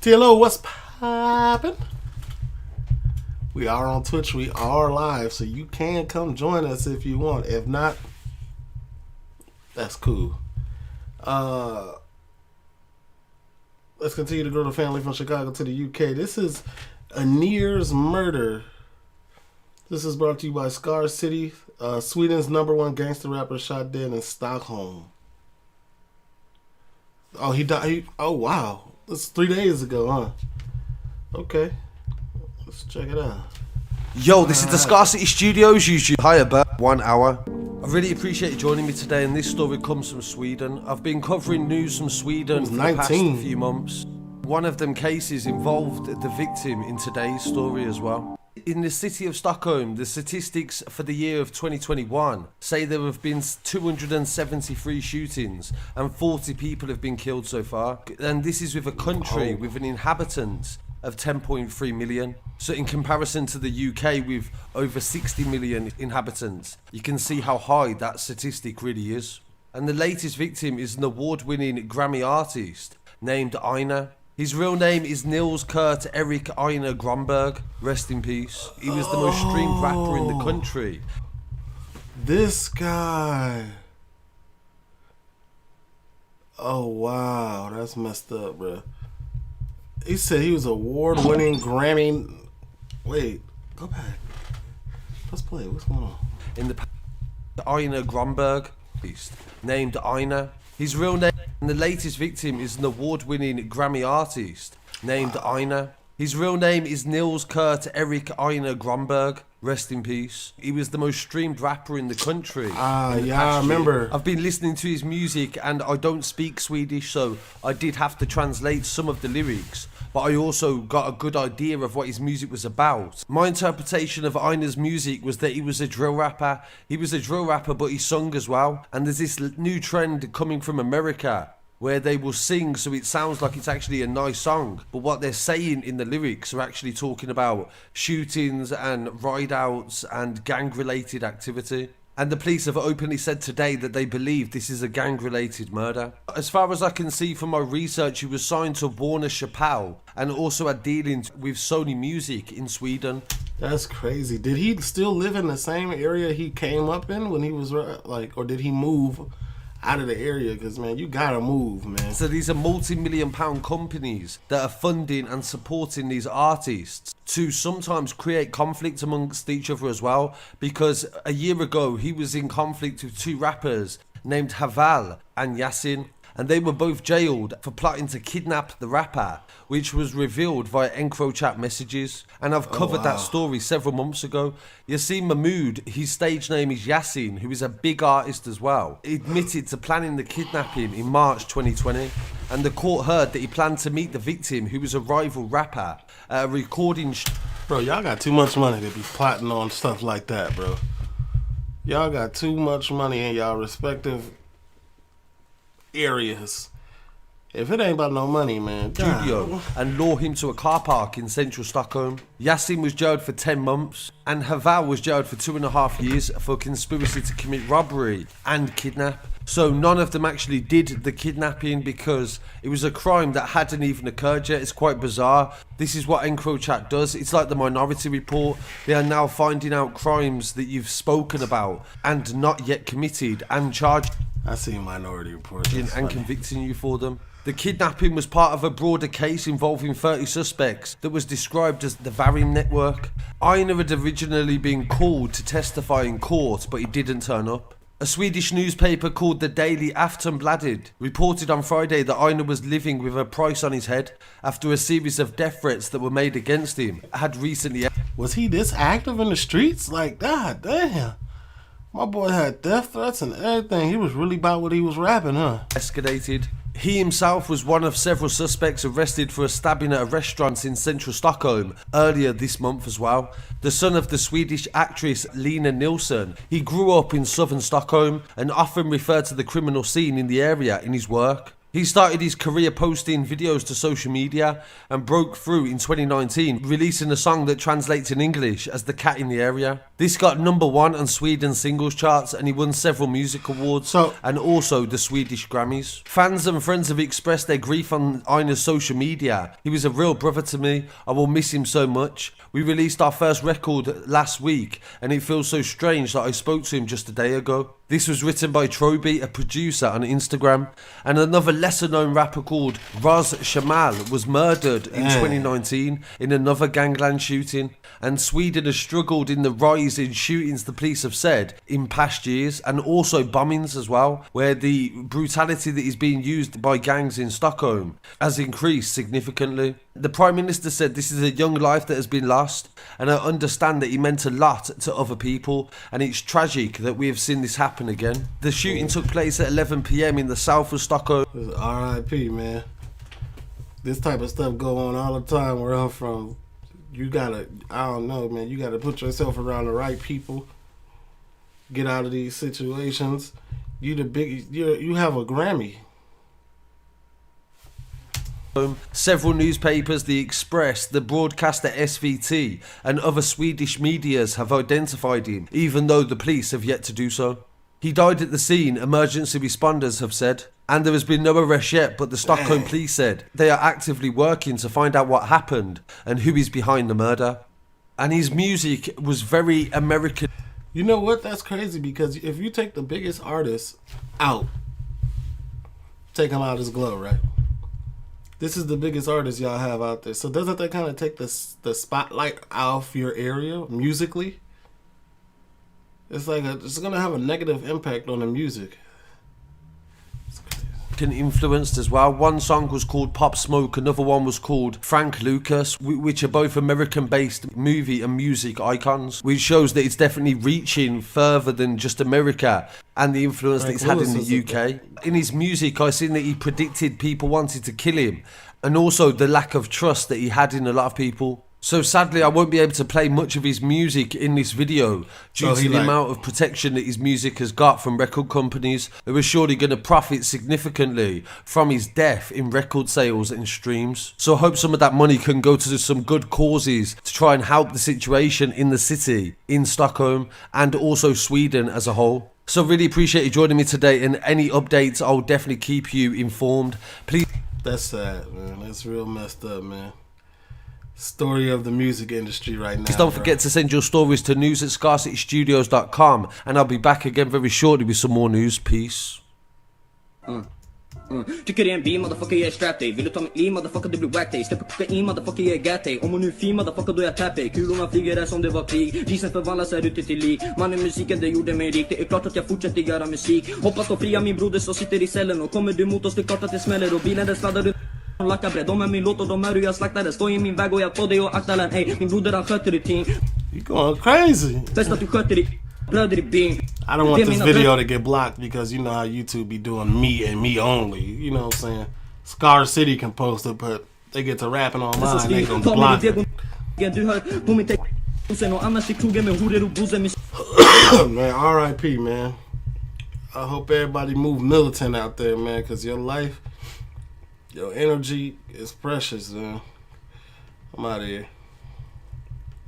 TLO, what's poppin'? We are on Twitch. We are live, so you can come join us if you want. If not, that's cool. Let's continue to grow the family from Chicago to the UK. This is Einar's murder. This is brought to you by Scar City, Sweden's #1 gangster rapper shot dead in Stockholm. Oh, he died. Oh, wow. That's 3 days ago, huh? Okay. Let's check it out. Yo, this is the Scar City Studios. Usually hire about 1 hour. I really appreciate you joining me today, and this story comes from Sweden. I've been covering news from Sweden for the past few months. One of them cases involved the victim in today's story as well. In the city of Stockholm, the statistics for the year of 2021 say there have been 273 shootings and 40 people have been killed so far. And this is with a country with an inhabitant of 10.3 million. So in comparison to the UK with over 60 million inhabitants, you can see how high that statistic really is. And the latest victim is an award-winning Grammy artist named Einar. His real name is Nils Kurt Erik Einar Grönberg. Rest in peace. He was the most streamed rapper in the country. This guy. Oh, wow. That's messed up, bro. He said he was award-winning Grammy. Wait, go back. Let's play. What's going on? In the Einar Grönberg, named Einar. His real name, and the latest victim is an award-winning Grammy artist named Einar. His real name is Nils Kurt Erik Einar Grönberg. Rest in peace. He was the most streamed rapper in the country. Yeah, I remember. I've been listening to his music and I don't speak Swedish, so I did have to translate some of the lyrics. But I also got a good idea of what his music was about. My interpretation of Einar's music was that he was a drill rapper. He was a drill rapper, but he sung as well. And there's this new trend coming from America where they will sing so it sounds like it's actually a nice song, but what they're saying in the lyrics are actually talking about shootings and ride-outs and gang-related activity. And the police have openly said today that they believe this is a gang-related murder. As far as I can see from my research, he was signed to Warner Chappell and also had dealings with Sony Music in Sweden. That's crazy. Did he still live in the same area he came up in when he was like, or did he move out of the area? Because, man, you gotta move, man. So these are multi-million-pound companies that are funding and supporting these artists to sometimes create conflict amongst each other as well, because a year ago he was in conflict with two rappers named Haval and Yasin, and they were both jailed for plotting to kidnap the rapper, which was revealed via EncroChat messages. And I've covered that story several months ago. Yasin Mahmood, his stage name is Yasin, who is a big artist as well, admitted to planning the kidnapping in March 2020. And the court heard that he planned to meet the victim, who was a rival rapper, at a recording. Bro, y'all got too much money to be plotting on stuff like that, bro. Y'all got too much money in y'all respective areas. If it ain't about no money, man. Studio and lure him to a car park in central Stockholm. Yasin was jailed for 10 months and Haval was jailed for 2.5 years for conspiracy to commit robbery and kidnap. So none of them actually did the kidnapping because it was a crime that hadn't even occurred yet. It's quite bizarre. This is what EncroChat does. It's like the Minority Report. They are now finding out crimes that you've spoken about and not yet committed and charged. I see Minority Report. And convicting you for them. The kidnapping was part of a broader case involving 30 suspects that was described as the Varim network. Einar had originally been called to testify in court, but he didn't turn up. A Swedish newspaper called the Daily Aftonbladet reported on Friday that Einar was living with a price on his head after a series of death threats that were made against him had recently. Was he this active in the streets? Like, god damn. My boy had death threats and everything. He was really about what he was rapping, huh? Escalated. He himself was one of several suspects arrested for a stabbing at a restaurant in central Stockholm earlier this month as well. The son of the Swedish actress Lena Nilsson, he grew up in southern Stockholm and often referred to the criminal scene in the area in his work. He started his career posting videos to social media and broke through in 2019, releasing a song that translates in English as The Cat in the Area. This got #1 on Sweden's singles charts, and he won several music awards and also the Swedish Grammys. Fans and friends have expressed their grief on Einar's social media. He was a real brother to me. I will miss him so much. We released our first record last week, and it feels so strange that I spoke to him just a day ago. This was written by Troby, a producer on Instagram, and another lesser-known rapper called Raz Shamal was murdered in 2019 in another gangland shooting. And Sweden has struggled in the rise in shootings, the police have said, in past years, and also bombings as well, where the brutality that is being used by gangs in Stockholm has increased significantly. The Prime Minister said this is a young life that has been lost, and I understand that he meant a lot to other people, and it's tragic that we have seen this happen again. The shooting took place at 11 PM in the south of Stockholm. R.I.P. man. This type of stuff go on all the time where I'm from. You gotta, I don't know, man, you gotta put yourself around the right people. Get out of these situations. You have a Grammy. Several newspapers, The Express, the broadcaster SVT, and other Swedish medias have identified him, even though the police have yet to do so. He died at the scene, emergency responders have said, and there has been no arrest yet, but the Stockholm police said they are actively working to find out what happened and who is behind the murder. And his music was very American. You know what? That's crazy, because if you take the biggest artist out, take him out his glow, right? This is the biggest artist y'all have out there. So doesn't that kind of take the spotlight off your area musically? It's like it's going to have a negative impact on the music. Influenced as well. One song was called Pop Smoke, another one was called Frank Lucas, which are both American-based movie and music icons, which shows that it's definitely reaching further than just America and the influence that it's had in the UK. In his music, I seen that he predicted people wanted to kill him, and also the lack of trust that he had in a lot of people. So sadly, I won't be able to play much of his music in this video due to the amount of protection that his music has got from record companies who are surely going to profit significantly from his death in record sales and streams. So I hope some of that money can go to some good causes to try and help the situation in the city, in Stockholm, and also Sweden as a whole. So really appreciate you joining me today, and any updates, I'll definitely keep you informed. Please. That's sad, man. That's real messed up, man. Story of the music industry right now. Please don't forget to send your stories to news@scarcitystudios.com, and I'll be back again very shortly with some more news. Peace. Tycker det är en beam, motherfucker jag är strap dig. Vill du ta mitt liv, motherfucker du blir whack dig. Släpper kokain, motherfucker jag är gat dig. Om hon nu är fin, motherfucker då jag tapp dig. Kulorna flyger där som det var krig. Risen förvandlas här ute till lik. Mannen musiken det gjorde mig rik. Det är klart att jag fortsätter göra musik. Hoppas då fria min broder som sitter i cellen. Och kommer du mot oss, det är klart att det smäller. Och bilen den sladdar ut. Lacka bredd, de är min låt och de är hur jag slaktade. Stå i min väg och jag får dig och akta den. Ey, min broder han sköter rutin. You going crazy. Bäst att du sköter dig. I don't want this video to get blocked, because you know how YouTube be doing me and me only. You know what I'm saying? Scar City can post it, but they get to rapping online, they gonna block it. Man, R.I.P. man. I hope everybody move militant out there, man, because your life, your energy is precious, man. I'm out of here.